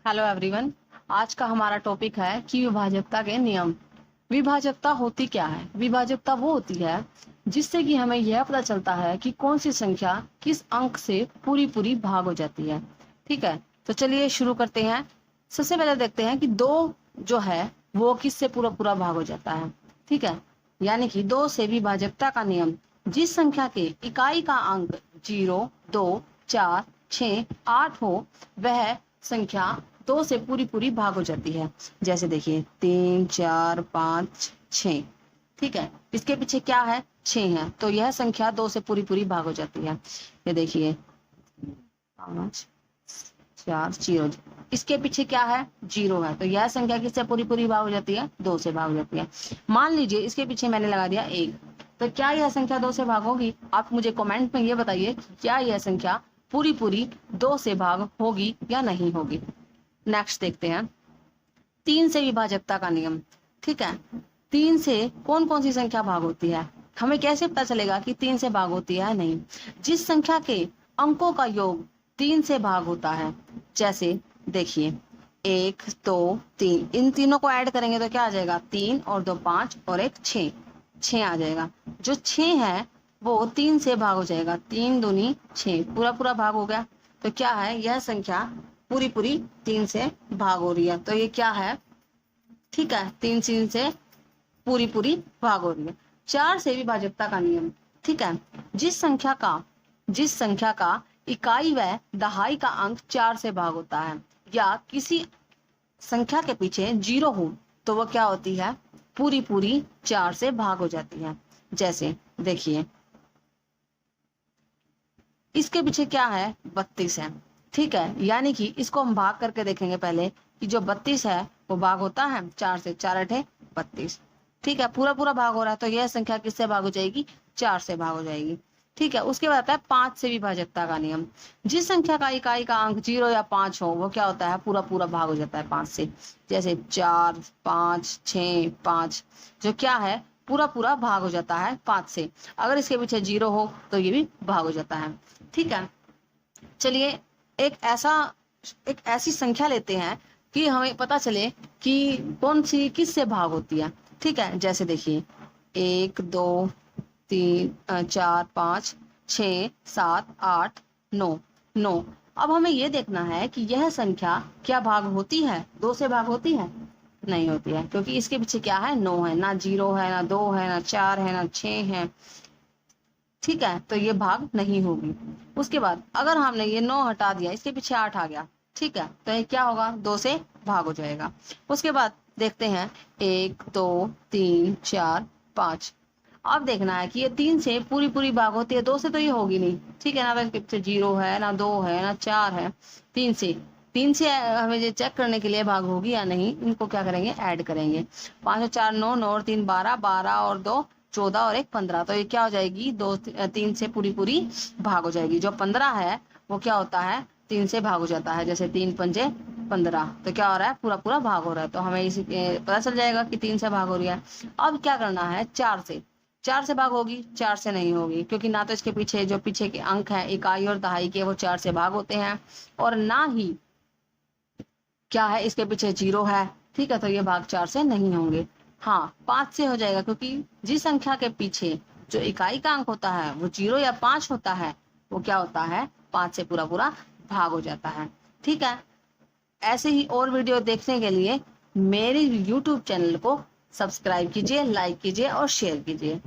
Hello everyone. आज का हमारा टॉपिक है कि विभाजकता के नियम। विभाजकता होती क्या है? विभाजकता वो होती है जिससे कि हमें यह पता चलता है कि कौन सी संख्या किस अंक से पूरी पूरी भाग हो जाती है। ठीक है, तो चलिए शुरू करते हैं। सबसे पहले देखते हैं कि दो जो है वो किससे पूरा पूरा भाग हो जाता है। ठीक है, यानी कि दो से विभाजकता का नियम। जिस संख्या के इकाई का अंक 0, 2, 4, 6, 8 हो, वह संख्या दो से पूरी पूरी भाग हो जाती है। जैसे देखिए 3, 4, 5, 6। ठीक है, इसके पीछे क्या है? 6 है, तो यह संख्या दो से पूरी पूरी भाग हो जाती है। ये देखिए 5, 4, 0। इसके पीछे क्या है? 0 है, तो यह संख्या किससे पूरी पूरी भाग हो जाती है? दो से भाग हो जाती है। मान लीजिए इसके पीछे मैंने लगा दिया 1, तो क्या यह संख्या दो से भाग होगी? आप मुझे कमेंट में ये बताइए कि क्या यह संख्या पूरी पूरी दो से भाग होगी या नहीं होगी। नेक्स्ट देखते हैं 3 से विभाजकता का नियम। ठीक है, 3 से कौन कौन सी संख्या भाग होती है? हमें कैसे पता चलेगा कि 3 से भाग होती है नहीं? जिस संख्या के अंकों का योग 3 से भाग होता है, जैसे देखिए 1, 2, 3, इन तीनों को ऐड करेंगे तो क्या आ जाएगा? 3 और 2 5 और 1 6, 6 आ जाएगा। जो 6 है वो 3 से भाग हो जाएगा। 3 दूनी 6, पूरा पूरा भाग हो गया। तो क्या है? यह संख्या पूरी पूरी 3 से भाग हो रही है, तो ये क्या है? ठीक है, 3 से पूरी पूरी भाग हो रही है। 4 से विभाजकता का नियम। ठीक है, जिस संख्या का इकाई व दहाई का अंक 4 से भाग होता है, या किसी संख्या के पीछे 0 हो, तो वो क्या होती है? पूरी पूरी 4 से भाग हो जाती है। जैसे देखिए इसके पीछे क्या है? 32 है। ठीक है, यानी कि इसको हम भाग करके देखेंगे पहले कि जो 32 है वो भाग होता है 4 से। 4 अठे 32। ठीक है, पूरा पूरा भाग हो रहा है, तो यह संख्या किससे भाग हो जाएगी? 4 से भाग हो जाएगी। ठीक है, उसके बाद आता है 5 से विभाजकता का नियम। जिस संख्या का इकाई का अंक 0 या 5 हो, वो क्या होता है? पूरा पूरा भाग हो जाता है 5 से। जैसे 4, 5, 6, 5, जो क्या है? पूरा पूरा भाग हो जाता है 5 से। अगर इसके पीछे 0 हो तो ये भी भाग हो जाता है। ठीक है, चलिए एक ऐसी संख्या लेते हैं कि हमें पता चले कि कौन सी किस से भाग होती है। ठीक है, जैसे देखिए 1, 2, 3, 4, 5, 6, 7, 8, 9, 9। अब हमें यह देखना है कि यह संख्या क्या भाग होती है? दो से भाग होती है? नहीं होती है, क्योंकि इसके पीछे क्या है? 9 है। ना 0 है, ना 2 है, ना 4 है, ना 6 है। ठीक है, तो ये भाग नहीं होगी। उसके बाद अगर हमने ये 9 हटा दिया, इसके पीछे 8 आ गया। ठीक है, तो ये क्या होगा? 2 से भाग हो जाएगा। उसके बाद देखते हैं 1, 2, 3, 4, 5। अब देखना है कि ये 3 से पूरी पूरी भाग होती है, 2 से तो ये होगी नहीं। ठीक है, ना इसके पीछे 0 है, ना 2 है, ना 4 है। 3 से हमें ये चेक करने के लिए भाग होगी या नहीं, इनको क्या करेंगे? ऐड करेंगे। 5 और 4 9, 9 और 3 12, 12 और 2 14 और 1 15। तो ये क्या हो जाएगी? 3 से पूरी पूरी भाग हो जाएगी। जो 15 है वो क्या होता है? 3 से भाग हो जाता है। जैसे 3 पंजे 15, तो क्या हो रहा है? पूरा पूरा भाग हो रहा है। तो हमें इसी पता चल जाएगा कि 3 से भाग हो रही है। अब क्या करना है? 4 से भाग होगी? 4 से नहीं होगी, क्योंकि ना तो इसके पीछे जो पीछे के अंक है इकाई और दहाई के, वो 4 से भाग होते हैं, और ना ही क्या है? इसके पीछे 0 है। ठीक है, तो ये भाग 4 से नहीं होंगे। हाँ, 5 से हो जाएगा, क्योंकि जिस संख्या के पीछे जो इकाई का अंक होता है वो 0 या 5 होता है, वो क्या होता है? 5 से पूरा पूरा भाग हो जाता है। ठीक है, ऐसे ही और वीडियो देखने के लिए मेरे YouTube चैनल को सब्सक्राइब कीजिए, लाइक कीजिए और शेयर कीजिए।